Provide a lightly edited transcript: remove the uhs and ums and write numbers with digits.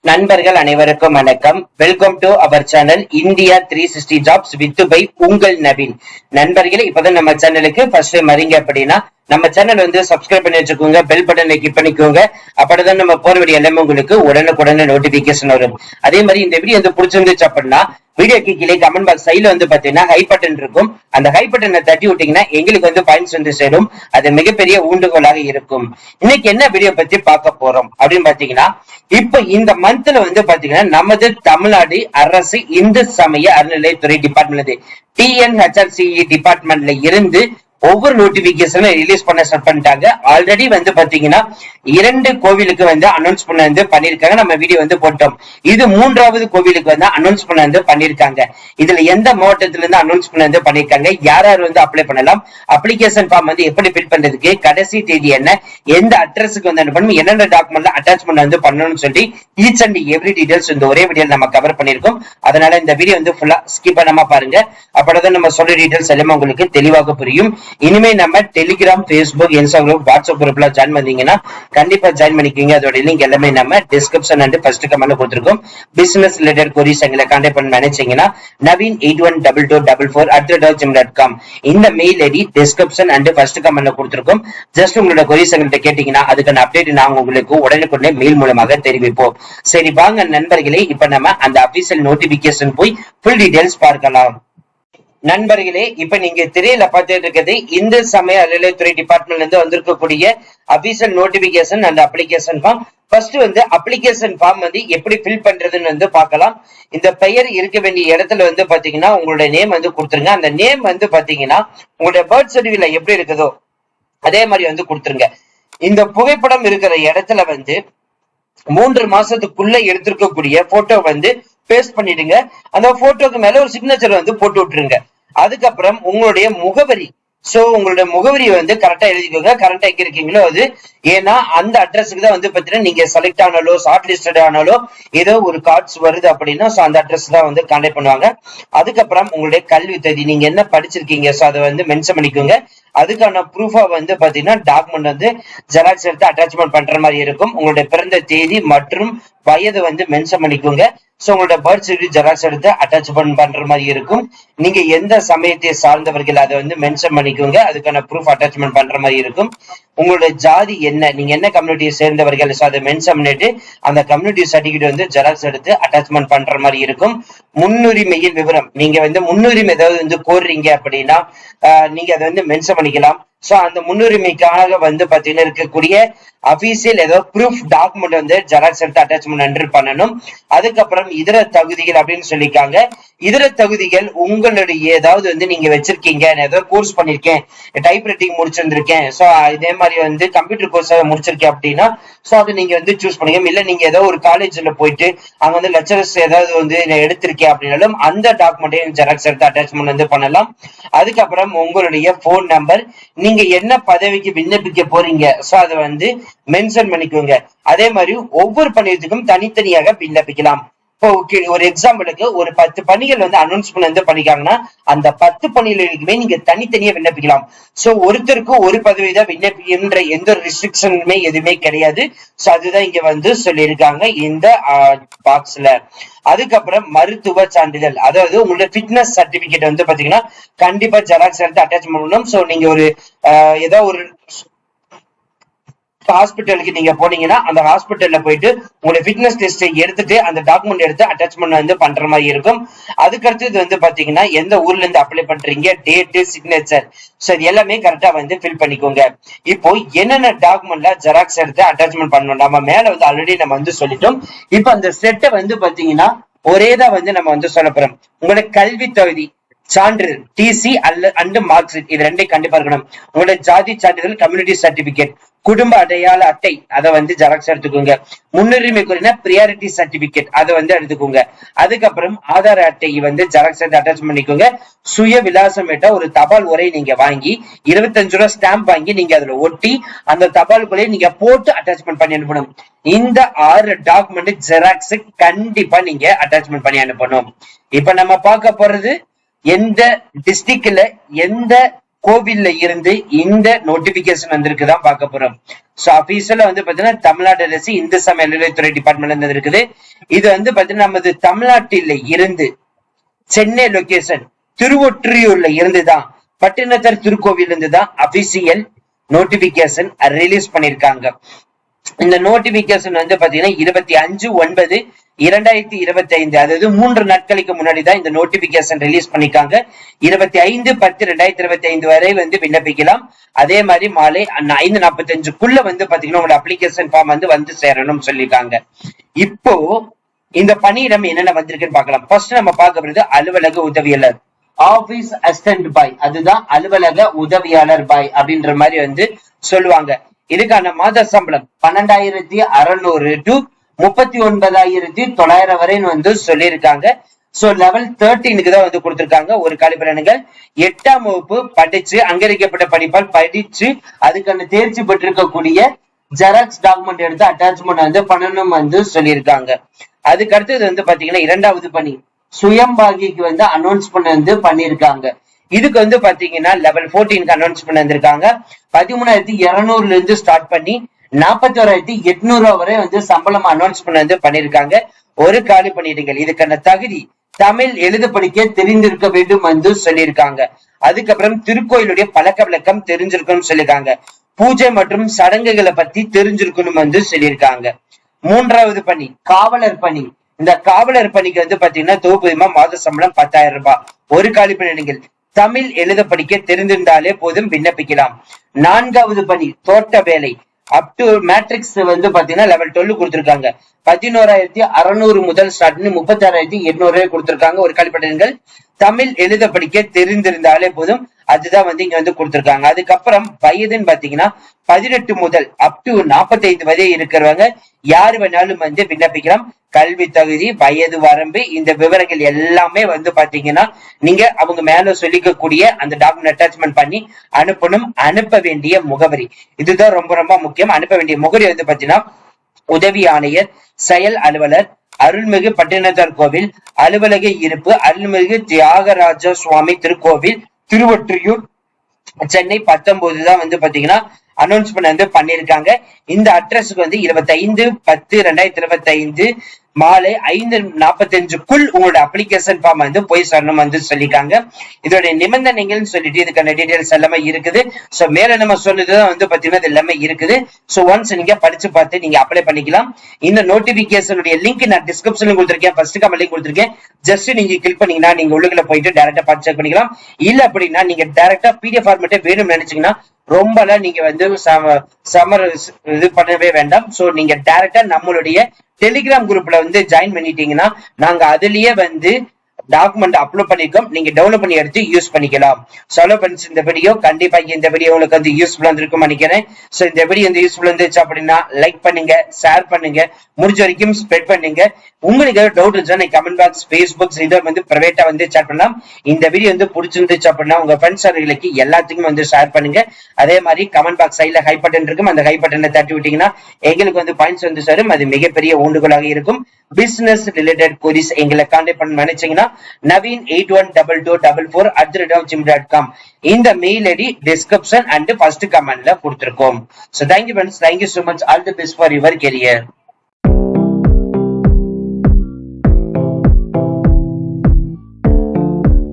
நண்பர்கள் அனைவருக்கும் வணக்கம். Welcome to our channel India 360 jobs with by உங்கள் நவீன். நண்பர்களே, இப்பதான் நம்ம சேனலுக்கு ஃபர்ஸ்ட் டைம் வரீங்க அப்படின்னா நம்ம சேனல் வந்து சப்ஸ்கிரைப் பண்ணி வச்சுக்கோங்க, பெல் பட்டனை கிளிக் பண்ணிக்கோங்க. அப்படிதான் நம்ம போற வீடியோ எல்லாமே உங்களுக்கு உடனுக்குடனே நோட்டிபிகேஷன் வரும். அதே மாதிரி இந்த வீடியோ வந்து பிடிச்சிருந்துச்சு அப்படின்னா வீடியோக்கு கீழே கமெண்ட் பாக்ஸ் சைடுல வந்து பாத்தீங்கன்னா ஹை பட்டன் இருக்கும். அந்த ஹை பட்டனை தட்டி விட்டீங்கன்னா எங்களுக்கு வந்து பாயிண்ட்ஸ் வந்து சேரும். அது மிகப்பெரிய ஊண்டுகோலாக இருக்கும். இன்னைக்கு என்ன வீடியோ பத்தி பார்க்க போறோம் அப்படின்னு பாத்தீங்கன்னா, இப்ப இந்த மந்த்ல வந்து பாத்தீங்கன்னா நமது தமிழ்நாடு அரசு இந்து சமய அறநிலையத்துறை டிபார்ட்மெண்ட் TNHRCE டிபார்ட்மெண்ட்ல இருந்து ஒவ்வொரு நோட்டிபிகேஷனும் ரிலீஸ் பண்ண ஸ்டார்ட் பண்ணிட்டாங்க. ஆல்ரெடி வந்து பாத்தீங்கன்னா 2 கோவிலுக்கு வந்து அனௌன்ஸ் பண்ண வந்து பண்ணிருக்காங்க. நம்ம வீடியோ வந்து போட்டோம். இது 3வது கோவிலுக்கு வந்து அனௌன்ஸ் பண்ண வந்து பண்ணிருக்காங்க. இதுல எந்த மாவட்டத்துல இருந்து அனௌன்ஸ் பண்ண வந்து பண்ணிருக்காங்க, யார் யார் வந்து அப்ளை பண்ணலாம், அப்ளிகேஷன் ஃபார்ம் வந்து எப்படி ஃபில் பண்றதுக்கு, கடைசி தேதி என்ன, எந்த அட்ரஸுக்கு வந்து அனுப்பணும், என்னென்ன டாக்குமெண்ட்ல அட்டாச்மெண்ட் வந்து பண்ணணும்னு சொல்லி ஈச் அண்ட் எவ்ரி டீடைல்ஸ் இந்த ஒரே வீடியோ நம்ம கவர் பண்ணிருக்கோம். அதனால இந்த வீடியோ வந்து ஃபுல்லா ஸ்கிப் பண்ணாம பாருங்க. அப்பதான் நம்ம சொல்ற டீடைல்ஸ் எல்லாமே உங்களுக்கு தெளிவாக புரியும். இனிமே நம்ம டெலிகிராம், Facebook, இன்ஸ்டாகிராம், வாட்ஸ்அப் குரூப்ல ஜாயின் பண்ணீங்கன்னா கண்டிப்பா ஜாயின் பண்ணிக்கோங்க. அதோட லிங்க் எல்லாமே நம்ம டிஸ்கிரிப்ஷன் அண்ட் ஃபர்ஸ்ட் கமெண்ட்ல கொடுத்திருக்கோம். பிசினஸ் ரிலேட்டட் queries எங்களை கான்டாக்ட் பண்ண நினைச்சீங்கன்னா naveen8122@gmail.com இந்த mail ID description and first கமெண்ட்ல கொடுத்திருக்கோம். ஜஸ்ட் உங்களோட queries எங்கள்கிட்ட கேட்டீங்கன்னா அதுக்கான அப்டேட் நாங்க உங்களுக்கு உடனுக்குடனே மெயில் மூலமாக தெரிவிப்போம். சரி வாங்க நண்பர்களே, இப்ப நம்ம அந்த அபிஷியல் நோட்டிபிகேஷன் போய் ஃபுல் டீடைல்ஸ் பார்க்கலாம். நண்பர்களே, இப்ப நீங்க திரையில பார்த்துட்டு இருக்கிறது இந்து சமய அறநிலையத்துறை டிபார்ட்மெண்ட்ல இருந்து வந்திருக்கக்கூடிய official notification and application form. First வந்து அப்ளிகேஷன் ஃபார்ம் வந்து எப்படி ஃபில் பண்றதுன்னு வந்து பார்க்கலாம். இந்த பெயர் இருக்க வேண்டிய இடத்துல வந்து பாத்தீங்கன்னா உங்களுடைய நேம் வந்து கொடுத்துருங்க. அந்த நேம் வந்து பாத்தீங்கன்னா உங்களுடைய பர்த் சர்டிபிகேட்ல எப்படி இருக்குதோ அதே மாதிரி வந்து கொடுத்துருங்க. இந்த புகைப்படம் இருக்கிற இடத்துல வந்து 3 மாசத்துக்குள்ள எடுத்திருக்கக்கூடிய போட்டோ வந்து பேஸ்ட் பண்ணிடுங்க. அந்த போட்டோக்கு மேல ஒரு சிக்னேச்சர் வந்து போட்டு விட்டுருங்க. அதுக்கப்புறம் உங்களுடைய முகவரி, சோ உங்களுடைய முகவரியை வந்து கரெக்டா எழுதிக்கோங்க. கரெக்டா எங்க இருக்கீங்களோ அது, ஏன்னா அந்த அட்ரஸுக்கு தான் வந்து பாத்தீங்கன்னா நீங்க செலக்ட் ஆனாலோ ஷார்ட் லிஸ்டட் ஆனாலோ ஏதோ ஒரு கார்ட்ஸ் வருது அப்படின்னா சோ அந்த அட்ரஸ் தான் வந்து கான்டாக்ட் பண்ணுவாங்க. அதுக்கப்புறம் உங்களுடைய கல்வி தகுதி, நீங்க என்ன படிச்சிருக்கீங்க சோ அதை வந்து மென்ஷன் பண்ணிக்கோங்க. அதுக்கான ப்ரூஃபா வந்து பாத்தீங்கன்னா டாக்குமெண்ட் வந்து ஜெராக்ஸ் எடுத்து அட்டாச்மெண்ட் பண்ற மாதிரி இருக்கும். உங்களுடைய பிறந்த தேதி மற்றும் வயது வந்து மென்ஷன் பண்ணிக்கோங்க. சோ உங்களோட பர்த் சர்டிபிகேட் ஜெராக்ஸ் எடுத்து அட்டாச்மெண்ட் பண்ற மாதிரி இருக்கும். நீங்க எந்த சமயத்தை சார்ந்தவர்கள் அதை வந்து மென்ஷன் பண்ணிக்கோங்க. அதுக்கான ப்ரூஃப் அட்டாச்மெண்ட் பண்ற மாதிரி இருக்கும். உங்களோட ஜாதி என்ன, நீங்க என்ன கம்யூனிட்டியை சேர்ந்தவர்கள் சோ அதை மென்ஷன் பண்ணிட்டு அந்த கம்யூனிட்டி சர்டிபிகேட் வந்து ஜெராக்ஸ் எடுத்து அட்டாச்மெண்ட் பண்ற மாதிரி இருக்கும். முன்னுரிமையின் விவரம், நீங்க வந்து முன்னுரிமை ஏதாவது வந்து கோர்றீங்க அப்படின்னா நீங்க அதை வந்து மென்ஷன் பண்ணிக்கலாம். சோ அந்த முன்னுரிமைக்காக வந்து பாத்தீங்கன்னா இருக்கக்கூடிய அபிஷியல் ஏதோ ப்ரூஃப் டாக்குமெண்ட் வந்து ஜெராக்ஸ் எடுத்து அட்டாச்மெண்ட் என்டர் பண்ணணும். அதுக்கப்புறம் இதர தகுதிகள் அப்படின்னு சொல்லிருக்காங்க. இதர தகுதிகள் உங்களுடைய ஏதாவது வந்து நீங்க வச்சிருக்கீங்க, ஏதோ கோர்ஸ் பண்ணிருக்கேன், டைப் ரைட்டிங் முடிச்சிருந்திருக்கேன், சோ இதே மாதிரி வந்து கம்ப்யூட்டர் கோர்ஸ் முடிச்சிருக்கேன் அப்படின்னா சோ அதை நீங்க வந்து சூஸ் பண்ணிக்க. இல்ல நீங்க ஏதோ ஒரு காலேஜ்ல போயிட்டு அங்க வந்து லெக்சரர்ஸ் ஏதாவது வந்து எடுத்திருக்கேன் அப்படின்னாலும் அந்த டாக்குமெண்ட்டையும் ஜெராக்ஸ் எடுத்து அட்டாச்மெண்ட் வந்து பண்ணலாம். அதுக்கப்புறம் உங்களுடைய போன் நம்பர், நீங்க என்ன பதவிக்கு விண்ணப்பிக்க போறீங்க சோ அதை வந்து மென்ஷன் பண்ணிக்கோங்க. அதே மாதிரி ஒவ்வொரு பணியத்துக்கும் தனித்தனியாக விண்ணப்பிக்கலாம். இப்போ ஒரு எக்ஸாம்பிளுக்கு ஒரு 10 பணிகள் வந்து அனௌன்ஸ்மெண்ட் வந்து பண்ணிக்காங்கன்னா அந்த 10 பணிகளுக்குமே நீங்க தனித்தனியா விண்ணப்பிக்கலாம். சோ ஒருத்தருக்கு ஒரு பதவி தான் விண்ணப்பிக்கின்ற எந்த ஒரு ரெஸ்ட்ரிக்ஷனுமே எதுவுமே கிடையாது. சோ அதுதான் இங்க வந்து சொல்லியிருக்காங்க இந்த பாக்ஸ்ல. அதுக்கப்புறம் மருத்துவ சான்றிதழ், அதாவது உங்களோட ஃபிட்னஸ் சர்டிபிகேட் வந்து பாத்தீங்கன்னா கண்டிப்பா ஜெராக்ஸ் எடுத்து அட்டாச் பண்ணணும். சோ நீங்க ஒரு ஏதோ ஒரு ஹாஸ்பிட்டலுக்கு நீங்க போனீங்கன்னா அந்த ஹாஸ்பிட்டல்ல போயிட்டு உங்களுடைய ஃபிட்னஸ் டெஸ்ட் எடுத்துட்டு அந்த டாக்குமெண்ட் எடுத்து அட்டாச்மெண்ட் வந்து பண்ற மாதிரி இருக்கும். அதுக்கடுத்தது வந்து பாத்தீங்கன்னா எந்த ஊர்ல இருந்து அப்ளை பண்றீங்க, டேட், சிக்னேச்சர், சோ இது எல்லாமே கரெக்டா வந்து ஃபில் பண்ணிக்கோங்க. இப்போ என்னென்ன டாக்குமெண்ட்ல ஜெராக்ஸ் எடுத்து அட்டாச்மெண்ட் பண்ணணும் நம்ம மேல வந்து ஆல்ரெடி நம்ம வந்து சொல்லிட்டோம். இப்போ அந்த செட்டை வந்து பாத்தீங்கன்னா ஒரேதான் வந்து நம்ம வந்து சொல்ல போறோம். உங்களோட கல்வி தகுதி சான்றிதழ் டிசி அண்ட் மார்க் ஷீட் இது ரெண்டையும் கண்டிப்பா இருக்கணும். உங்களோட ஜாதி சான்றிதழ், கம்யூனிட்டி சர்டிபிகேட், குடும்ப அடையாள அட்டை அதை வந்து ஜெராக்ஸ் எடுத்துக்கோங்க. முன்னுரிமை குறின பிரியாரிட்டி சர்டிபிகேட் அதை வந்து எடுத்துக்கோங்க. அதுக்கப்புறம் ஆதார் அட்டை வந்து ஜெராக்ஸ் எடுத்து அட்டாச் பண்ணிக்கோங்க. சுய விலாசம் ஏற்ற ஒரு தபால் உரை நீங்க வாங்கி 25 ரூபாய் ஸ்டாம்ப் வாங்கி நீங்க அதுல ஒட்டி அந்த தபால் உரையை நீங்க போட்டு அட்டாச்மெண்ட் பண்ணி அனுப்பணும். இந்த 6 டாக்குமெண்ட் ஜெராக்ஸ் கண்டிப்பா நீங்க அட்டாச்மெண்ட் பண்ணி அனுப்பணும். இப்ப நம்ம பார்க்க போறது எந்த டிஸ்ட்ரிக்ட்ல எந்த கோவில்ல இருந்து இந்த நோட்டிபிகேஷன் வந்திருக்குதான் பார்க்க போறோம். சோ அபிஷியலா வந்து பாத்தீங்கன்னா தமிழ்நாடு அரசு இந்து சமய அறநிலையத்துறை டிபார்ட்மெண்ட்ல இருந்து இருக்குது. இது வந்து பாத்தீங்கன்னா நமது தமிழ்நாட்டில இருந்து சென்னை லொகேஷன் திருவொற்றியூர்ல இருந்துதான் பட்டினத்தர் திருக்கோவில் இருந்துதான் அபிஷியல் நோட்டிபிகேஷன் ரிலீஸ் பண்ணிருக்காங்க. இந்த நோட்டிபிகேஷன் வந்து பாத்தீங்கன்னா 25/9/2025 அதாவது 3 நாட்களுக்கு முன்னாடி தான் இந்த நோட்டிபிகேஷன் ரிலீஸ் பண்ணிருக்காங்க. 25/10/2025 வரை வந்து விண்ணப்பிக்கலாம். அதே மாதிரி மாலை 5:45க்குள்ள வந்து பாத்தீங்கன்னா உங்களோட அப்ளிகேஷன் ஃபார்ம் வந்து சேரணும்னு சொல்லியிருக்காங்க. இப்போ இந்த பணியிடம் என்னென்ன வந்திருக்குன்னு பார்க்கலாம். ஃபர்ஸ்ட் நம்ம பார்க்க போறது அலுவலக உதவியாளர், ஆபீஸ் அசிஸ்டன்ட் பாய், அதுதான் அலுவலக உதவியாளர் பாய் அப்படின்ற மாதிரி வந்து சொல்லுவாங்க. இதுக்கான மாத சம்பளம் 12,600 to 39,900 வரைன்னு வந்து சொல்லியிருக்காங்க. சோ லெவல் 13க்கு தான் வந்து கொடுத்திருக்காங்க. ஒரு காலிபலன்கள் 8ஆம் வகுப்பு படிச்சு அங்கீகரிக்கப்பட்ட படிப்பால் படிச்சு அதுக்கான தேர்ச்சி பெற்றிருக்கக்கூடிய ஜெராக்ஸ் டாக்குமெண்ட் எடுத்து அட்டாச்மெண்ட் வந்து பண்ணணும் வந்து சொல்லியிருக்காங்க. அதுக்கு அடுத்தது வந்து பாத்தீங்கன்னா 2வது பணி சுயம்பாகிக்கு வந்து அனௌன்ஸ்மெண்ட் வந்து பண்ணிருக்காங்க. இதுக்கு வந்து பாத்தீங்கன்னா லெவல் 14க்கு அனௌன்ஸ்மெண்ட் வந்திருக்காங்க. 13,200 இருந்து ஸ்டார்ட் பண்ணி 41,800 வரை வந்து சம்பளம் அனௌன்ஸ்மெண்ட் வந்து பண்ணிருக்காங்க. ஒரு காலி பணியிடங்கள். இதுக்கான தகுதி தமிழ் எழுத படிக்க தெரிந்திருக்க வேண்டும் வந்து சொல்லியிருக்காங்க. அதுக்கப்புறம் திருக்கோயிலுடைய பழக்க வழக்கம் தெரிஞ்சிருக்கணும்னு சொல்லியிருக்காங்க. பூஜை மற்றும் சடங்குகளை பத்தி தெரிஞ்சிருக்கணும் வந்து சொல்லியிருக்காங்க. 3வது பணி காவலர் பணி. இந்த காவலர் பணிக்கு வந்து பாத்தீங்கன்னா தொகுப்பு மாத சம்பளம் 10,000 ரூபாய். ஒரு காலி பணியிடங்கள். தமிழ் எழுத படிக்க தெரிந்திருந்தாலே போதும் விண்ணப்பிக்கலாம். 4வது பணி தோட்ட வேலை. அப் டு மேட்ரிக்ஸ் வந்து பாத்தீங்கன்னா லெவல் 12 கொடுத்திருக்காங்க. 11,600 முதல் ஸ்டார்ட் பண்ணி 36,800 கொடுத்திருக்காங்க. ஒரு காலி பணியிடங்கள். தமிழ் எழுத படிக்க தெரிந்திருந்தாலே போதும், அதுதான் வந்து இங்க வந்து கொடுத்திருக்காங்க. அதுக்கப்புறம் வயதுன்னு பாத்தீங்கன்னா 18 முதல் அப் டு 45 வரை இருக்கிறவங்க யாரு வேணாலும் வந்து விண்ணப்பிக்கலாம். கல்வி தகுதி, வயது வரம்பு, இந்த விவரங்கள் எல்லாமே வந்து பாத்தீங்கன்னா நீங்க அவங்க மேல சொல்லிக்கக்கூடிய அந்த டாக்குமெண்ட் அட்டாச்மெண்ட் பண்ணி அனுப்பணும். அனுப்ப வேண்டிய முகவரி இதுதான் ரொம்ப ரொம்ப முக்கியம். அனுப்ப வேண்டிய முகவரி வந்து பாத்தீங்கன்னா உதவி ஆணையர், செயல் அலுவலர், அருள்மிகு பட்டினத்தார் கோவில், அலுவலக இருப்பு அருள்மிகு தியாகராஜ சுவாமி திருக்கோவில், திருவொற்றியூர், சென்னை 19 தான் வந்து பாத்தீங்கன்னா அனௌன்ஸ்மெண்ட் வந்து பண்ணிருக்காங்க. இந்த அட்ரஸ்க்கு வந்து 25/10/2025 மாலை 5:45க்குள் உங்களோட அப்ளிகேஷன் ஃபார்ம் வந்து போய் சேரணும் வந்து சொல்லிருக்காங்க. இதோட நிபந்தனைகள்னு சொல்லிட்டு இதுக்கான டீடைல்ஸ் எல்லாமே இருக்குது. சோ மேல நம்ம சொன்னதுதான் வந்து பாத்தீங்கன்னா இது எல்லாமே இருக்குது. சோ ஒன்ஸ் நீங்க படிச்சு பார்த்து நீங்க அப்ளை பண்ணிக்கலாம். இந்த நோட்டிபிகேஷனுடைய லிங்க் நான் டிஸ்கிரிப்ஷன்ல கொடுத்திருக்கேன், ஃபர்ஸ்ட் கமெண்ட்ல கொடுத்திருக்கேன். ஜஸ்ட் நீங்க கிளிக் பண்ணீங்கன்னா நீங்க உள்ளுக்குள்ள போயிட்டு டைரக்டா பார்த்து செக் பண்ணிக்கலாம். இல்ல அப்படின்னா நீங்க டைரக்டா பிடிஎஃப் ஃபார்மேட்டே வேணும்னு நினைச்சீங்கன்னா ரொம்பலாம் நீங்க வந்து இது பண்ணவே வேண்டாம். சோ நீங்க டைரக்டா நம்மளுடைய டெலிகிராம் குரூப்ல வந்து ஜாயின் பண்ணிட்டீங்கன்னா நாங்க அதுலயே வந்து டாக்குமெண்ட் அப்லோட் பண்ணிருக்கோம். நீங்க டவுன்லோட் பண்ணி எடுத்து யூஸ் பண்ணிக்கலாம். சொல்ல ஃப்ரெண்ட்ஸ், இந்த வீடியோ கண்டிப்பா இந்த வீடியோ உங்களுக்கு வந்து யூஸ்ஃபுல்லா இருக்கும் நினைக்கிறேன். சோ இந்த வீடியோ வந்து யூஸ்ஃபுல்லா இருந்துச்சு அப்படின்னா லைக் பண்ணுங்க, ஷேர் பண்ணுங்க, முடிஞ்ச வரைக்கும் ஸ்ப்ரெட் பண்ணுங்க. உங்களுக்கு ஏதாவது டவுட் இருந்துச்சுன்னா கமெண்ட் பாக்ஸ், ஃபேஸ்புக் இதை வந்து பிரைவேட்டா வந்து சேட் பண்ணலாம். இந்த வீடியோ வந்து பிடிச்சிருந்துச்சு அப்படின்னா உங்க ஃப்ரெண்ட்ஸ் அவர்களுக்கு எல்லாத்துக்கும் வந்து ஷேர் பண்ணுங்க. அதே மாதிரி கமெண்ட் பாக்ஸ் சைட்ல ஹை பட்டன் இருக்கும், அந்த ஹை பட்டனை தட்டி விட்டீங்கன்னா எங்களுக்கு வந்து பாயிண்ட்ஸ் வந்து சேரும். அது மிகப்பெரிய ஊண்டுகோலாக இருக்கும். பிசினஸ் ரிலேட்டட் கொரிஸ் எங்களை கான்டாக்ட் பண்ண நினைச்சீங்கன்னா naveen812244@gmail.com இந்த mail ID description and first கமெண்ட்ல கொடுத்திருக்கோம். So thank you friends, thank you so much, all the best for your career.